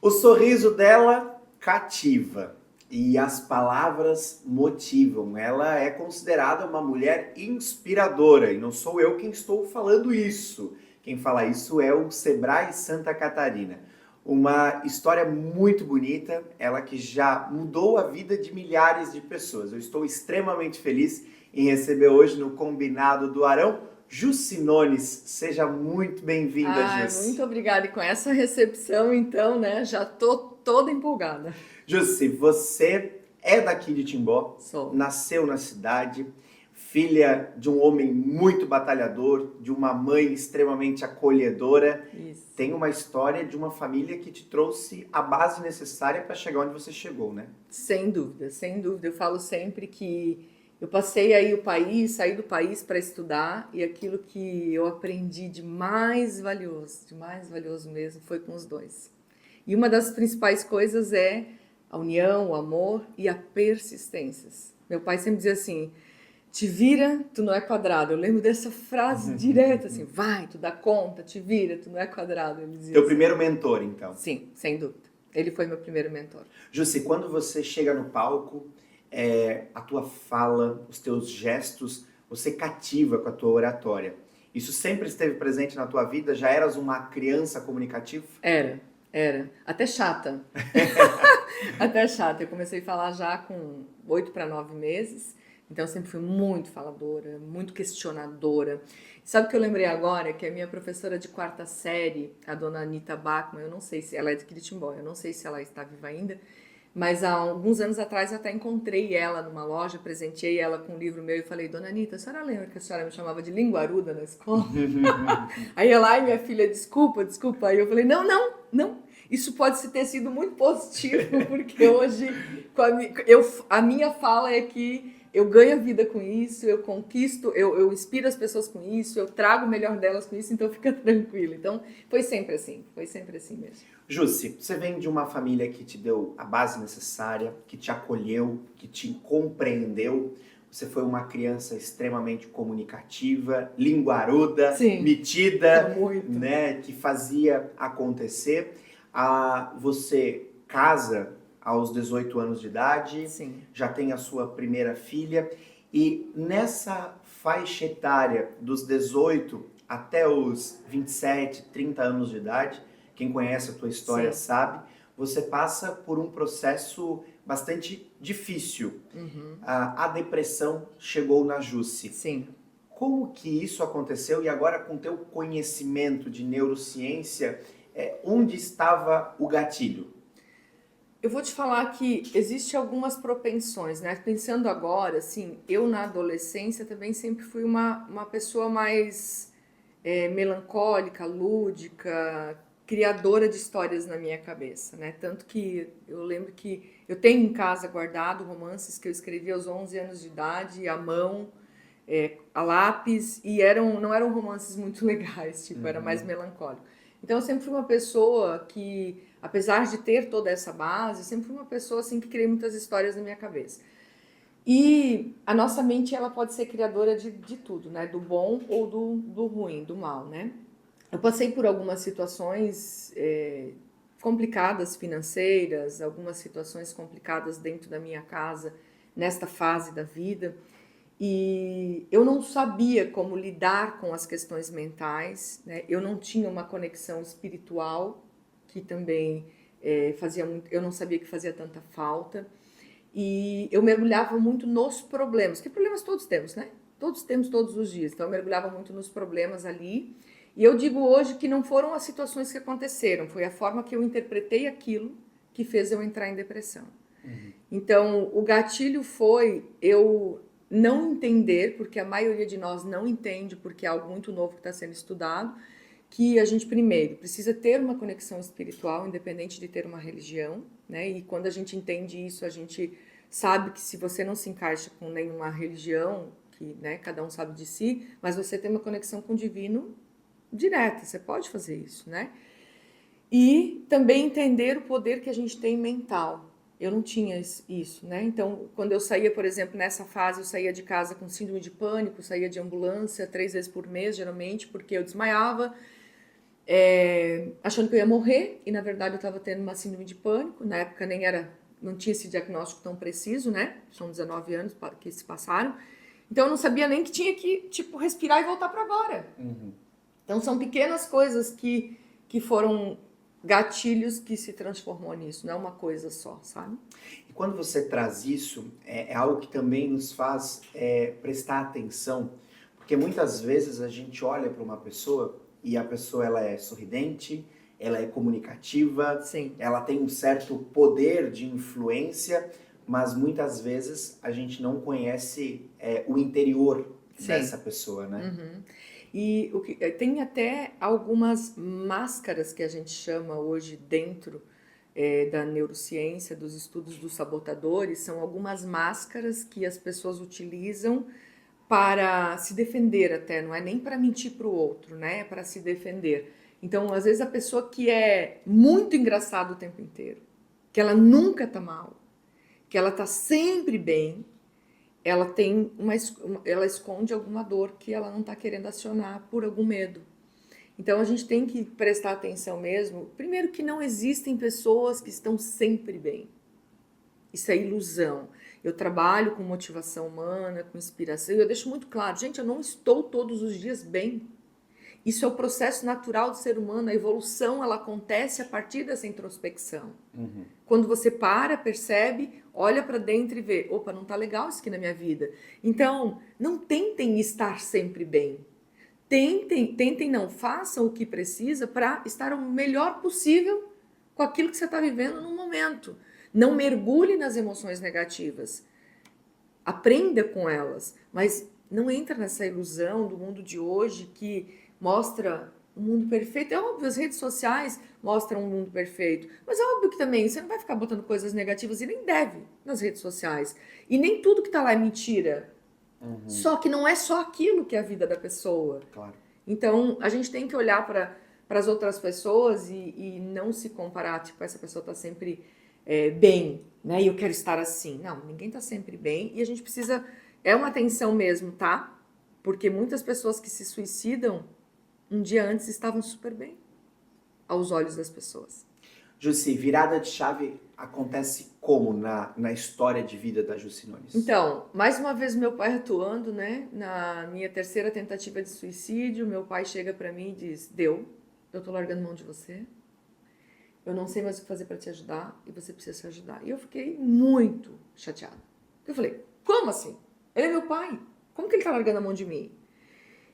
O sorriso dela cativa e as palavras motivam. Ela é considerada uma mulher inspiradora e não sou eu quem estou falando isso. Quem fala isso é o Sebrae Santa Catarina. Uma história muito bonita, ela que já mudou a vida de milhares de pessoas. Eu estou extremamente feliz em receber hoje no Combinado do Arão Jussi Nones. Seja muito bem-vinda, Jussi. Muito obrigada. E com essa recepção, então, né, já tô toda empolgada. Jussi, você é daqui de Timbó, Sou. nasceu na cidade, filha de um homem muito batalhador, de uma mãe extremamente acolhedora. Isso. Tem uma história de uma família que te trouxe a base necessária para chegar onde você chegou, né? Sem dúvida, sem dúvida. Eu falo sempre que eu passei aí o país, saí do país para estudar e aquilo que eu aprendi de mais valioso mesmo, foi com os dois. E uma das principais coisas é a união, o amor e a persistência. Meu pai sempre dizia assim: te vira, tu não é quadrado. Eu lembro dessa frase direta, assim, vai, tu dá conta, te vira, tu não é quadrado. Ele dizia Teu assim. primeiro mentor, então. Sim, sem dúvida. Ele foi meu primeiro mentor. Jussi, quando você chega no palco, a tua fala, os teus gestos, você cativa com a tua oratória. Isso sempre esteve presente na tua vida? Já eras uma criança comunicativa? Era. Até chata. Até chata. Eu comecei a falar já com 8 para 9 meses. Então eu sempre fui muito faladora, muito questionadora. Sabe o que eu lembrei agora? Que a minha professora de quarta série, a dona Anita Bachmann, eu não sei se ela é de Quiritimbó, eu não sei se ela está viva ainda, mas há alguns anos atrás eu até encontrei ela numa loja, presenteei ela com um livro meu e falei: dona Anita, a senhora lembra que a senhora me chamava de linguaruda na escola? Aí ela: ai, minha filha, desculpa. Aí eu falei: não. Isso pode ter sido muito positivo, porque hoje a minha fala é que eu ganho a vida com isso, eu conquisto, eu inspiro as pessoas com isso, eu trago o melhor delas com isso, então fica tranquilo. Então foi sempre assim mesmo. Jussi, você vem de uma família que te deu a base necessária, que te acolheu, que te compreendeu. Você foi uma criança extremamente comunicativa, linguaruda, Sim, metida, muito. né, que fazia acontecer. Você casa aos 18 anos de idade, Sim. já tem a sua primeira filha, e nessa faixa etária dos 18 até os 27, 30 anos de idade, quem conhece a tua história Sim. sabe, você passa por um processo bastante difícil. A depressão chegou na Jussi. Sim. Como que isso aconteceu? E agora, com teu conhecimento de neurociência, onde estava o gatilho? Eu vou te falar que existe algumas propensões, né? Pensando agora, assim, eu na adolescência também sempre fui uma pessoa mais melancólica, lúdica, criadora de histórias na minha cabeça, né? Tanto que eu lembro que eu tenho em casa guardado romances que eu escrevi aos 11 anos de idade, à mão, a lápis, e não eram romances muito legais, tipo, era mais melancólico. Então eu sempre fui uma pessoa que, apesar de ter toda essa base, sempre fui uma pessoa assim que criei muitas histórias na minha cabeça. E a nossa mente, ela pode ser criadora de tudo, né? Do bom ou do ruim, do mal, né? Eu passei por algumas situações complicadas financeiras, algumas situações complicadas dentro da minha casa, nesta fase da vida. E eu não sabia como lidar com as questões mentais, né? Eu não tinha uma conexão espiritual, que também fazia muito, eu não sabia que fazia tanta falta. E eu mergulhava muito nos problemas, que problemas todos temos, né? Todos temos todos os dias. Então eu mergulhava muito nos problemas ali. E eu digo hoje que não foram as situações que aconteceram, foi a forma que eu interpretei aquilo que fez eu entrar em depressão. Então o gatilho foi eu não entender, porque a maioria de nós não entende, porque é algo muito novo que está sendo estudado, que a gente primeiro precisa ter uma conexão espiritual, independente de ter uma religião, né? E quando a gente entende isso, a gente sabe que se você não se encaixa com nenhuma religião, que, né, cada um sabe de si, mas você tem uma conexão com o divino direta, você pode fazer isso, né? E também entender o poder que a gente tem mental. Eu não tinha isso, né? Então, quando eu saía, por exemplo, nessa fase, eu saía de casa com síndrome de pânico, saía de ambulância 3 vezes por mês, geralmente, porque eu desmaiava. achando que eu ia morrer, e na verdade eu estava tendo uma síndrome de pânico, na época não tinha esse diagnóstico tão preciso, né? São 19 anos que se passaram, então eu não sabia nem que tinha que, tipo, respirar e voltar para agora. Uhum. Então são pequenas coisas que foram gatilhos que se transformou nisso, não é uma coisa só, sabe? E quando você traz isso, é algo que também nos faz prestar atenção, porque muitas vezes a gente olha para uma pessoa e a pessoa ela é sorridente, ela é comunicativa, Sim. ela tem um certo poder de influência, mas muitas vezes a gente não conhece o interior Sim. dessa pessoa, né? Uhum. E tem até algumas máscaras que a gente chama hoje dentro da neurociência, dos estudos dos sabotadores, são algumas máscaras que as pessoas utilizam para se defender até, não é nem para mentir para o outro, né? É para se defender. Então, às vezes a pessoa que é muito engraçada o tempo inteiro, que ela nunca tá mal, que ela tá sempre bem, ela tem ela esconde alguma dor que ela não está querendo acionar por algum medo. Então a gente tem que prestar atenção mesmo. Primeiro que não existem pessoas que estão sempre bem. Isso é ilusão. Eu trabalho com motivação humana, com inspiração, e eu deixo muito claro, gente, eu não estou todos os dias bem. Isso é o processo natural do ser humano, a evolução ela acontece a partir dessa introspecção. Uhum. Quando você percebe, olha para dentro e vê, opa, não tá legal isso aqui na minha vida. Então, não tentem estar sempre bem. Tentem não, façam o que precisa para estar o melhor possível com aquilo que você está vivendo no momento. Não mergulhe nas emoções negativas. Aprenda com elas, mas não entra nessa ilusão do mundo de hoje que mostra um mundo perfeito. É óbvio, as redes sociais mostram um mundo perfeito, mas é óbvio que também você não vai ficar botando coisas negativas e nem deve nas redes sociais. E nem tudo que está lá é mentira. Uhum. Só que não é só aquilo que é a vida da pessoa. Claro. Então, a gente tem que olhar para as outras pessoas e não se comparar, tipo, essa pessoa está sempre bem, né? E eu quero estar assim. Não, ninguém está sempre bem e a gente precisa... É uma atenção mesmo, tá? Porque muitas pessoas que se suicidam um dia antes estavam super bem aos olhos das pessoas. Jussi, virada de chave acontece como na história de vida da Jussi Nunes? Então, mais uma vez meu pai atuando, né? Na minha terceira tentativa de suicídio, meu pai chega pra mim e diz, eu tô largando mão de você, eu não sei mais o que fazer pra te ajudar e você precisa se ajudar. E eu fiquei muito chateada. Eu falei, como assim? Ele é meu pai, como que ele tá largando a mão de mim?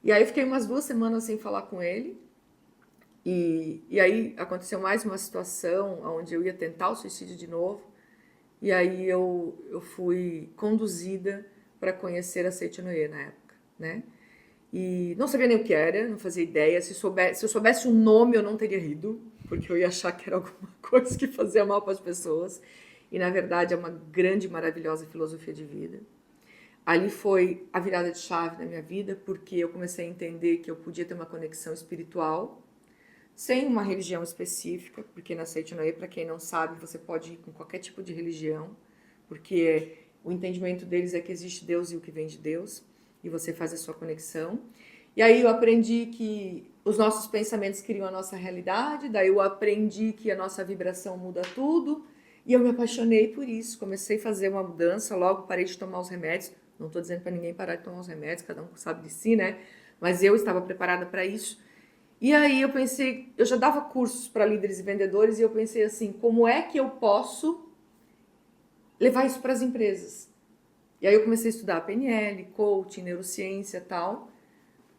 E aí eu fiquei umas 2 semanas sem falar com ele. E aí aconteceu mais uma situação onde eu ia tentar o suicídio de novo. E aí eu fui conduzida para conhecer a Seitianoye na época, né? E não sabia nem o que era, não fazia ideia. Se eu soubesse o nome, eu não teria rido, porque eu ia achar que era alguma coisa que fazia mal para as pessoas. E na verdade é uma grande, maravilhosa filosofia de vida. Ali foi a virada de chave na minha vida, porque eu comecei a entender que eu podia ter uma conexão espiritual sem uma religião específica, porque na Seitianoye, para quem não sabe, você pode ir com qualquer tipo de religião, porque o entendimento deles é que existe Deus e o que vem de Deus, e você faz a sua conexão. E aí eu aprendi que os nossos pensamentos criam a nossa realidade, daí eu aprendi que a nossa vibração muda tudo, e eu me apaixonei por isso, comecei a fazer uma mudança, logo parei de tomar os remédios, não estou dizendo para ninguém parar de tomar os remédios, cada um sabe de si, né? Mas eu estava preparada para isso. E aí eu pensei, eu já dava cursos para líderes e vendedores e eu pensei assim, como é que eu posso levar isso para as empresas? E aí eu comecei a estudar PNL, coaching, neurociência e tal,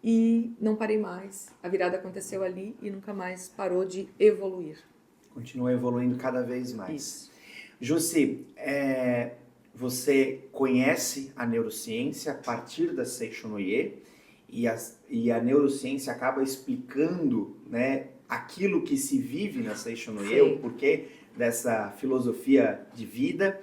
e não parei mais. A virada aconteceu ali e nunca mais parou de evoluir. Continua evoluindo cada vez mais. Isso. Jussi, você conhece a neurociência a partir da Seitianoye e a neurociência acaba explicando, né, aquilo que se vive na Seitianoye, o porquê dessa filosofia de vida,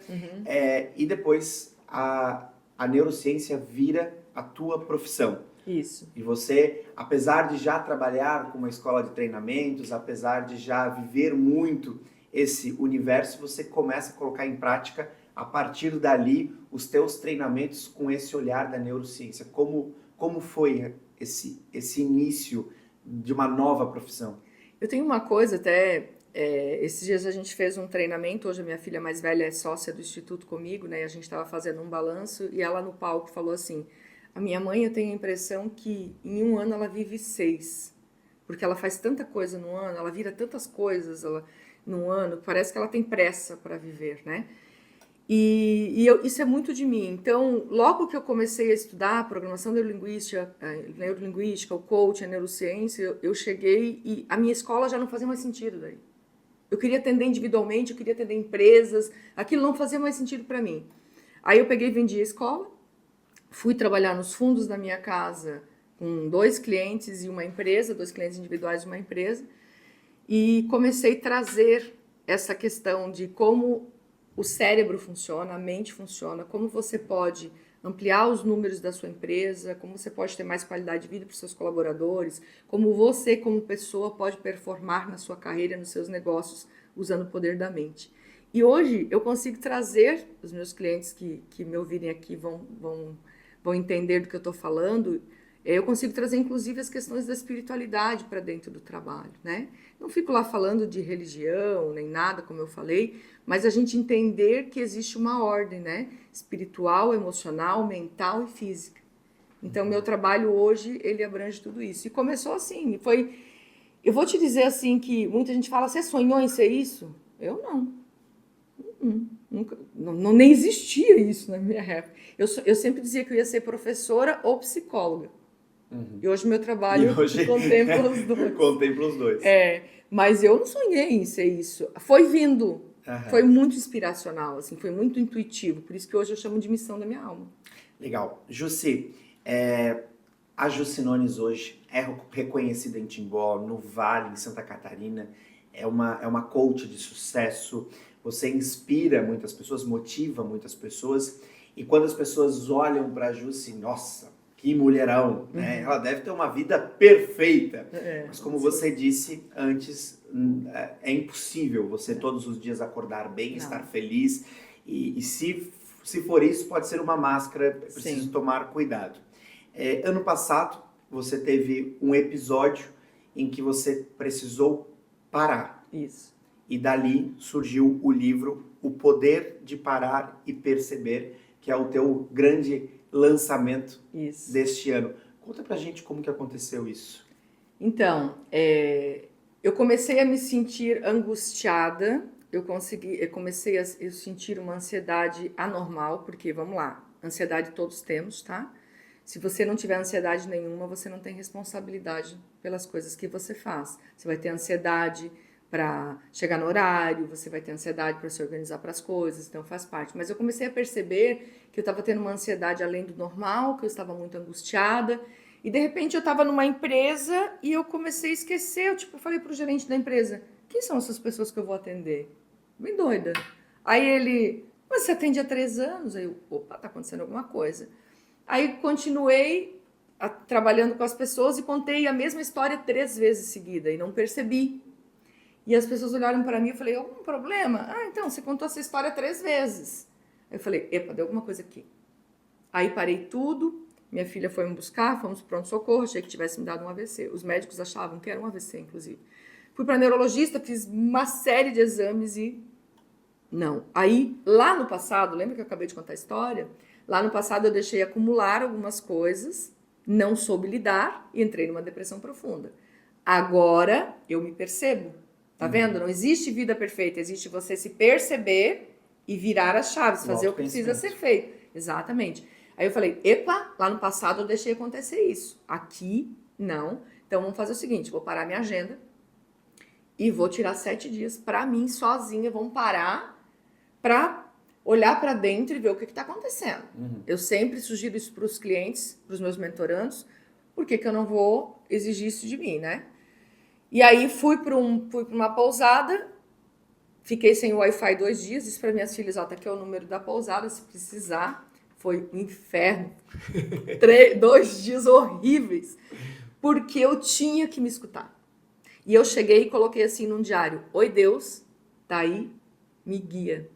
e depois a neurociência vira a tua profissão. Isso. E você, apesar de já trabalhar com uma escola de treinamentos, apesar de já viver muito esse universo, você começa a colocar em prática, a partir dali, os teus treinamentos com esse olhar da neurociência. Como foi esse início de uma nova profissão? Eu tenho uma coisa até, esses dias a gente fez um treinamento, hoje a minha filha mais velha é sócia do Instituto comigo, né, e a gente estava fazendo um balanço e ela no palco falou assim, a minha mãe eu tenho a impressão que em um ano ela vive 6, porque ela faz tanta coisa no ano, ela vira tantas coisas no ano, parece que ela tem pressa para viver, né? Isso é muito de mim. Então, logo que eu comecei a estudar programação neurolinguística, o coaching, a neurociência, eu cheguei e a minha escola já não fazia mais sentido daí. Eu queria atender individualmente, eu queria atender empresas, aquilo não fazia mais sentido para mim. Aí eu peguei e vendi a escola, fui trabalhar nos fundos da minha casa com 2 clientes e uma empresa, 2 clientes individuais e uma empresa, e comecei a trazer essa questão de como o cérebro funciona, a mente funciona, como você pode ampliar os números da sua empresa, como você pode ter mais qualidade de vida para os seus colaboradores, como você, como pessoa, pode performar na sua carreira, nos seus negócios, usando o poder da mente. E hoje eu consigo trazer, os meus clientes que me ouvirem aqui vão entender do que eu estou falando, eu consigo trazer inclusive as questões da espiritualidade para dentro do trabalho, né? Não fico lá falando de religião, nem nada, como eu falei, mas a gente entender que existe uma ordem, né? Espiritual, emocional, mental e física. Então, meu trabalho hoje, ele abrange tudo isso. E começou assim, foi... Eu vou te dizer assim que muita gente fala, você sonhou em ser isso? Eu não. Nunca, não nem existia isso na minha época. Eu sempre dizia que eu ia ser professora ou psicóloga. E hoje meu trabalho contempla os dois. Contempla os dois. Mas eu não sonhei em ser isso. Foi vindo. Foi muito inspiracional, assim, foi muito intuitivo. Por isso que hoje eu chamo de missão da minha alma. Legal. Jussi, a Jussi Nunes hoje é reconhecida em Timbó, no Vale, em Santa Catarina. É uma coach de sucesso. Você inspira muitas pessoas, motiva muitas pessoas. E quando as pessoas olham para a Jussi, nossa, que mulherão, né? Ela deve ter uma vida perfeita. Mas como você disse antes, é impossível você todos os dias acordar bem, estar feliz. E se for isso, pode ser uma máscara, é preciso tomar cuidado. Ano passado, você teve um episódio em que você precisou parar. Isso. E dali surgiu o livro O Poder de Parar e Perceber, que é o teu grande lançamento deste ano. Conta pra gente como que aconteceu isso. Então, eu comecei a me sentir angustiada, eu comecei a sentir uma ansiedade anormal, porque, vamos lá, ansiedade todos temos, tá? Se você não tiver ansiedade nenhuma, você não tem responsabilidade pelas coisas que você faz. Você vai ter ansiedade para chegar no horário, você vai ter ansiedade para se organizar para as coisas, então faz parte. Mas eu comecei a perceber que eu estava tendo uma ansiedade além do normal, que eu estava muito angustiada, e de repente eu estava numa empresa e eu comecei a esquecer, eu falei para o gerente da empresa, quem são essas pessoas que eu vou atender? Bem doida. Aí ele, mas você atende há 3 anos? Aí eu, opa, tá acontecendo alguma coisa. Aí continuei trabalhando com as pessoas e contei a mesma história 3 vezes seguida e não percebi. E as pessoas olharam para mim e eu falei, algum problema? Ah, então, você contou essa história 3 vezes. Eu falei, epa, deu alguma coisa aqui. Aí parei tudo, minha filha foi me buscar, fomos pro pronto-socorro, achei que tivesse me dado um AVC. Os médicos achavam que era um AVC, inclusive. Fui para neurologista, fiz uma série de exames e não. Aí, lá no passado, lembra que eu acabei de contar a história? Lá no passado eu deixei acumular algumas coisas, não soube lidar e entrei numa depressão profunda. Agora eu me percebo. Tá vendo? Não existe vida perfeita, existe você se perceber e virar as chaves, fazer o que precisa ser feito. Exatamente. Aí eu falei, epa, lá no passado eu deixei acontecer isso. Aqui, não. Então vamos fazer o seguinte, vou parar minha agenda e vou tirar 7 dias para mim, sozinha, vamos parar para olhar para dentro e ver o que está acontecendo. Eu sempre sugiro isso para os clientes, para os meus mentorandos, por que eu não vou exigir isso de mim, né? E aí fui para uma pousada, fiquei sem Wi-Fi 2 dias, disse para minhas filhas, ó, tá aqui é o número da pousada, se precisar. Foi um inferno. 2 dias horríveis, porque eu tinha que me escutar. E eu cheguei e coloquei assim num diário, oi Deus, tá aí, me guia.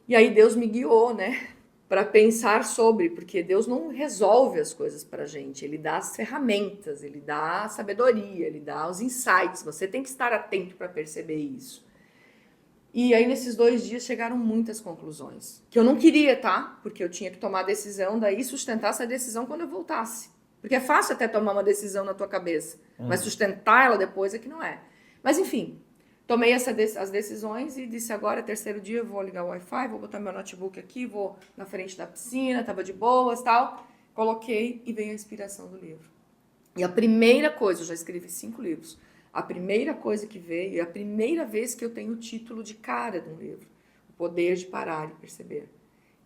E aí Deus me guiou, né? para pensar sobre, porque Deus não resolve as coisas para a gente, Ele dá as ferramentas, Ele dá a sabedoria, Ele dá os insights, você tem que estar atento para perceber isso. E aí nesses 2 dias chegaram muitas conclusões, que eu não queria, tá? Porque eu tinha que tomar a decisão, daí sustentar essa decisão quando eu voltasse. Porque é fácil até tomar uma decisão na tua cabeça, mas sustentar ela depois é que não é. Mas enfim, tomei as decisões e disse agora, 3º dia, eu vou ligar o Wi-Fi, vou botar meu notebook aqui, vou na frente da piscina, tava de boas e tal. Coloquei e veio a inspiração do livro. E a primeira coisa, eu já escrevi 5 livros, a primeira coisa que veio, é a primeira vez que eu tenho o título de cara de um livro, O Poder de Parar e Perceber.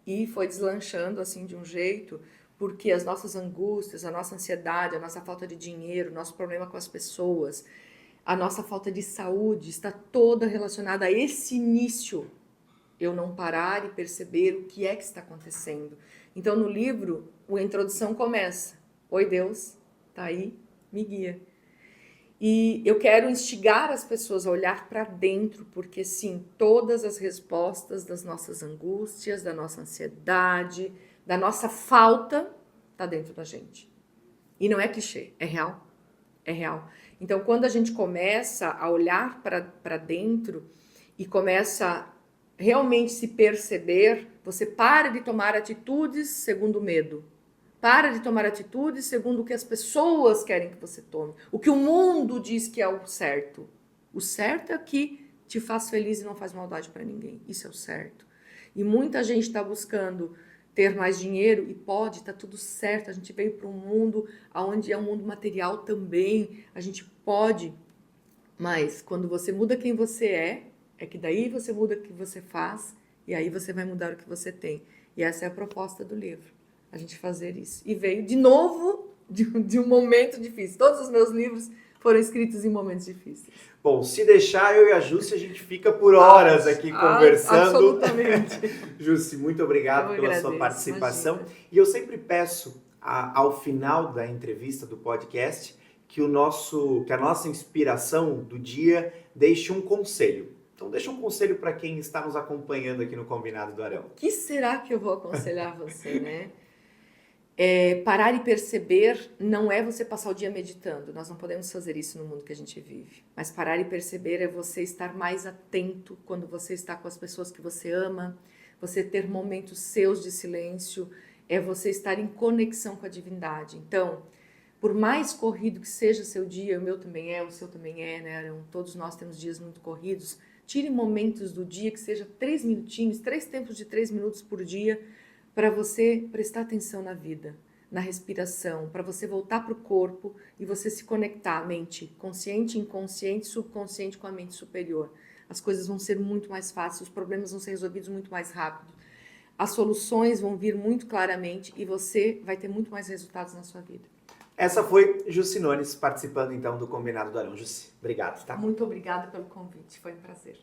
E foi deslanchando assim de um jeito, porque as nossas angústias, a nossa ansiedade, a nossa falta de dinheiro, o nosso problema com as pessoas, a nossa falta de saúde está toda relacionada a esse início. Eu não parar e perceber o que é que está acontecendo. Então, no livro, a introdução começa. Oi, Deus, tá aí, me guia. E eu quero instigar as pessoas a olhar para dentro, porque sim, todas as respostas das nossas angústias, da nossa ansiedade, da nossa falta, tá dentro da gente. E não é clichê, é real. É real. Então, quando a gente começa a olhar para dentro e começa realmente se perceber, você para de tomar atitudes segundo o medo. Para de tomar atitudes segundo o que as pessoas querem que você tome. O que o mundo diz que é o certo. O certo é que te faz feliz e não faz maldade para ninguém. Isso é o certo. E muita gente está buscando ter mais dinheiro e pode, tá tudo certo. A gente veio para um mundo onde é um mundo material também. A gente pode, mas quando você muda quem você é que daí você muda o que você faz e aí você vai mudar o que você tem. E essa é a proposta do livro, a gente fazer isso. E veio de novo de um momento difícil. Todos os meus livros foram escritos em momentos difíceis. Bom, se deixar, eu e a Jussi, a gente fica por horas aqui conversando. Absolutamente. Jussi, muito obrigado pela sua participação. Imagina. E eu sempre peço, ao final da entrevista, do podcast, que a nossa inspiração do dia deixe um conselho. Então, deixa um conselho para quem está nos acompanhando aqui no Combinado do Arão. O que será que eu vou aconselhar você, né? Parar e perceber não é você passar o dia meditando. Nós não podemos fazer isso no mundo que a gente vive. Mas parar e perceber é você estar mais atento quando você está com as pessoas que você ama, você ter momentos seus de silêncio, é você estar em conexão com a divindade. Então, por mais corrido que seja o seu dia, o meu também é, o seu também é, né, Arão? Todos nós temos dias muito corridos. Tire momentos do dia, que seja 3 minutinhos, 3 tempos de 3 minutos por dia, para você prestar atenção na vida, na respiração, para você voltar para o corpo e você se conectar à mente consciente, inconsciente, subconsciente com a mente superior. As coisas vão ser muito mais fáceis, os problemas vão ser resolvidos muito mais rápido, as soluções vão vir muito claramente e você vai ter muito mais resultados na sua vida. Essa foi Jussi Nunes participando então do Combinado do Arão. Jussi, obrigado, tá? Muito obrigada pelo convite, foi um prazer.